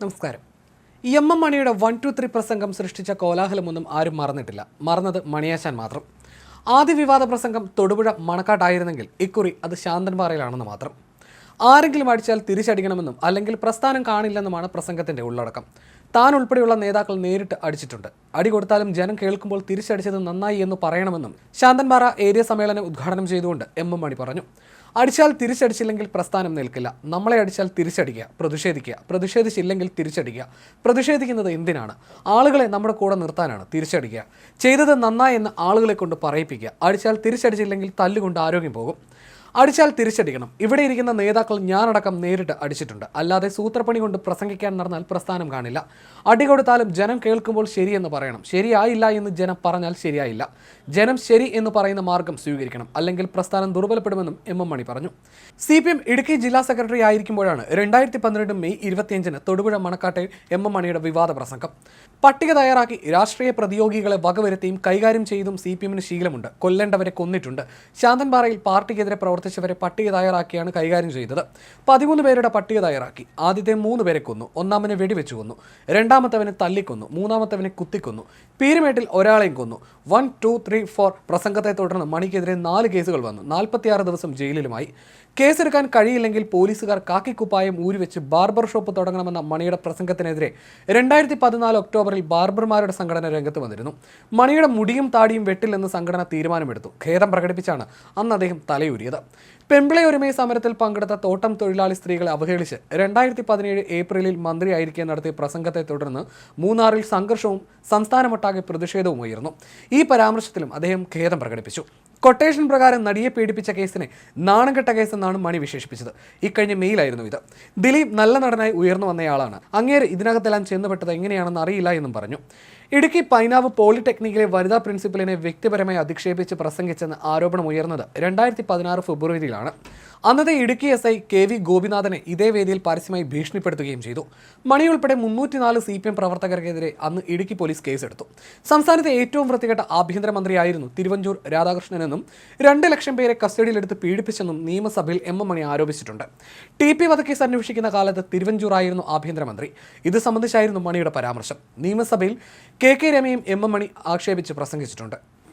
നമസ്കാരം. മണിയുടെ 1-2-3 പ്രസംഗം സൃഷ്ടിച്ച കോലാഹലമൊന്നും ആരും മറന്നിട്ടില്ല. മറന്നത് മണിയാശാൻ മാത്രം. ആദ്യ വിവാദ പ്രസംഗം തൊടുപുഴ മണക്കാട്ടായിരുന്നെങ്കിൽ ഇക്കുറി അത് ശാന്തൻപാറയിലാണെന്ന് മാത്രം. ആരെങ്കിലും അടിച്ചാൽ തിരിച്ചടിക്കണമെന്നും അല്ലെങ്കിൽ പ്രസ്ഥാനം കാണില്ലെന്നുമാണ് പ്രസംഗത്തിന്റെ ഉള്ളടക്കം. താൻ ഉൾപ്പെടെയുള്ള നേതാക്കൾ നേരിട്ട് അടിച്ചിട്ടുണ്ട്. അടി കൊടുത്താലും ജനം കേൾക്കുമ്പോൾ തിരിച്ചടിച്ചത് നന്നായി എന്ന് പറയണമെന്നും ശാന്തൻപാറ ഏരിയ സമ്മേളനം ഉദ്ഘാടനം ചെയ്തുകൊണ്ട് മണി പറഞ്ഞു. അടിച്ചാൽ തിരിച്ചടിച്ചില്ലെങ്കിൽ പ്രസ്ഥാനം നിൽക്കില്ല. നമ്മളെ അടിച്ചാൽ തിരിച്ചടിക്കുക, പ്രതിഷേധിക്കുക, പ്രതിഷേധിച്ചില്ലെങ്കിൽ തിരിച്ചടിക്കുക. പ്രതിഷേധിക്കുന്നത് എന്തിനാണ്? ആളുകളെ നമ്മുടെ കൂടെ നിർത്താനാണ്. തിരിച്ചടിക്കുക, ചെയ്തത് നന്നായി എന്ന് ആളുകളെ കൊണ്ട് പറയിപ്പിക്കുക. അടിച്ചാൽ തിരിച്ചടിച്ചില്ലെങ്കിൽ തല്ലുകൊണ്ട് ആരോഗ്യം പോകും. അടിച്ചാൽ തിരിച്ചടിക്കണം. ഇവിടെ ഇരിക്കുന്ന നേതാക്കൾ ഞാനടക്കം നേരിട്ട് അടിച്ചിട്ടുണ്ട്. അല്ലാതെ സൂത്രപ്പണി കൊണ്ട് പ്രസംഗിക്കാൻ നടന്നാൽ പ്രസ്ഥാനം കാണില്ല. അടി കൊടുത്താലും ജനം കേൾക്കുമ്പോൾ ശരിയെന്ന് പറയണം. ശരിയായില്ല എന്ന് ജനം പറഞ്ഞാൽ ശരിയായില്ല. ജനം ശരി എന്ന് പറയുന്ന മാർഗം സ്വീകരിക്കണം, അല്ലെങ്കിൽ പ്രസ്ഥാനം ദുർബലപ്പെടുമെന്നും മണി പറഞ്ഞു. CPM ഇടുക്കി ജില്ലാ സെക്രട്ടറി ആയിരിക്കുമ്പോഴാണ് 2012 മെയ് 25 തൊടുപുഴ മണക്കാട്ടെ മണിയുടെ വിവാദ പ്രസംഗം. പട്ടിക തയ്യാറാക്കി രാഷ്ട്രീയ പ്രതിയോഗികളെ വകവരുത്തിയും കൈകാര്യം ചെയ്തും CPMന് ശീലമുണ്ട്. കൊല്ലേണ്ടവരെ കൊന്നിട്ടുണ്ട്. ശാന്തൻപാറയിൽ പാർട്ടിക്കെതിരെ പ്രവർത്തിച്ചവരെ പട്ടിക തയ്യാറാക്കിയാണ് കൈകാര്യം ചെയ്തത്. 13 പേരുടെ പട്ടിക തയ്യാറാക്കി. ആദ്യത്തെ 3 പേരെ കൊന്നു. ഒന്നാമനെ വെടിവെച്ചു കൊന്നു. രണ്ടാമത്തവനെ തല്ലിക്കൊന്നു. മൂന്നാമത്തവനെ കുത്തിക്കൊന്നു. പീരുമേട്ടിൽ ഒരാളെയും കൊന്നു. 1, 2, 3, 4 പ്രസംഗത്തെ തുടർന്ന് മണിക്കെതിരെ 4 കേസുകൾ വന്നു. 46 ദിവസം ജയിലിലുമായി. കേസെടുക്കാൻ കഴിയില്ലെങ്കിൽ പോലീസുകാർ കാക്കിക്കുപ്പായം ഊരിവെച്ച് ബാർബർ ഷോപ്പ് തുടങ്ങണമെന്ന മണിയുടെ പ്രസംഗത്തിനെതിരെ 2014 ഒക്ടോബറിൽ ബാർബർമാരുടെ സംഘടന രംഗത്ത് വന്നിരുന്നു. മണിയുടെ മുടിയും താടിയും വെട്ടില്ലെന്ന് സംഘടന തീരുമാനമെടുത്തു. ഖേദം പ്രകടിപ്പിച്ചാണ് അന്ന് അദ്ദേഹം തലയൂരിയത്. പെമ്പിളയൊരുമയ സമരത്തിൽ പങ്കെടുത്ത തോട്ടം തൊഴിലാളി സ്ത്രീകളെ അവഹേളിച്ച് 2017 ഏപ്രിലിൽ മന്ത്രിയായിരിക്കെ നടത്തിയ പ്രസംഗത്തെ തുടർന്ന് മൂന്നാറിൽ സംഘർഷവും സംസ്ഥാനമൊട്ടാകെ പ്രതിഷേധവും ഉയർന്നു. ഈ പരാമർശത്തിലും അദ്ദേഹം ഖേദം പ്രകടിപ്പിച്ചു. കൊട്ടേഷൻ പ്രകാരം നടിയെ പീഡിപ്പിച്ച കേസിനെ നാണംകെട്ട കേസെന്നാണ് മണി വിശേഷിപ്പിച്ചത്. ഇക്കഴിഞ്ഞ മെയിലായിരുന്നു ഇത്. ദിലീപ് നല്ല നടനായി ഉയർന്നു വന്നയാളാണ്. അങ്ങേര് ഇതിനകത്തെല്ലാം ചെന്നുപെട്ടത് എങ്ങനെയാണെന്ന് അറിയില്ല എന്നും പറഞ്ഞു. ഇടുക്കി പൈനാവ് പോളിടെക്നിക്കിലെ വനിതാ പ്രിൻസിപ്പലിനെ വ്യക്തിപരമായി അധിക്ഷേപിച്ച് പ്രസംഗിച്ചെന്ന് ആരോപണം ഉയർന്നത് 2016 ഫെബ്രുവരിയിലാണ്. അന്നത്തെ ഇടുക്കി SI KV ഗോപിനാഥനെ ഇതേ വേദിയിൽ പരസ്യമായി ഭീഷണിപ്പെടുത്തുകയും ചെയ്തു. മണി ഉൾപ്പെടെ 304 CPM പ്രവർത്തകർക്കെതിരെ അന്ന് ഇടുക്കി പോലീസ് കേസെടുത്തു. സംസ്ഥാനത്തെ ഏറ്റവും വൃത്തികെട്ട ആഭ്യന്തരമന്ത്രിയായിരുന്നു തിരുവഞ്ചൂർ രാധാകൃഷ്ണനെന്നും 2 ലക്ഷം പേരെ കസ്റ്റഡിയിലെടുത്ത് പീഡിപ്പിച്ചെന്നും നിയമസഭയിൽ മണി ആരോപിച്ചിട്ടുണ്ട്. TP വധക്കേസ് അന്വേഷിക്കുന്ന കാലത്ത് തിരുവഞ്ചൂർ ആയിരുന്നു ആഭ്യന്തരമന്ത്രി. ഇത് സംബന്ധിച്ചായിരുന്നു മണിയുടെ പരാമർശം. നിയമസഭയിൽ KK രമയും മണി ആക്ഷേപിച്ച് പ്രസംഗിച്ചിട്ടുണ്ട്.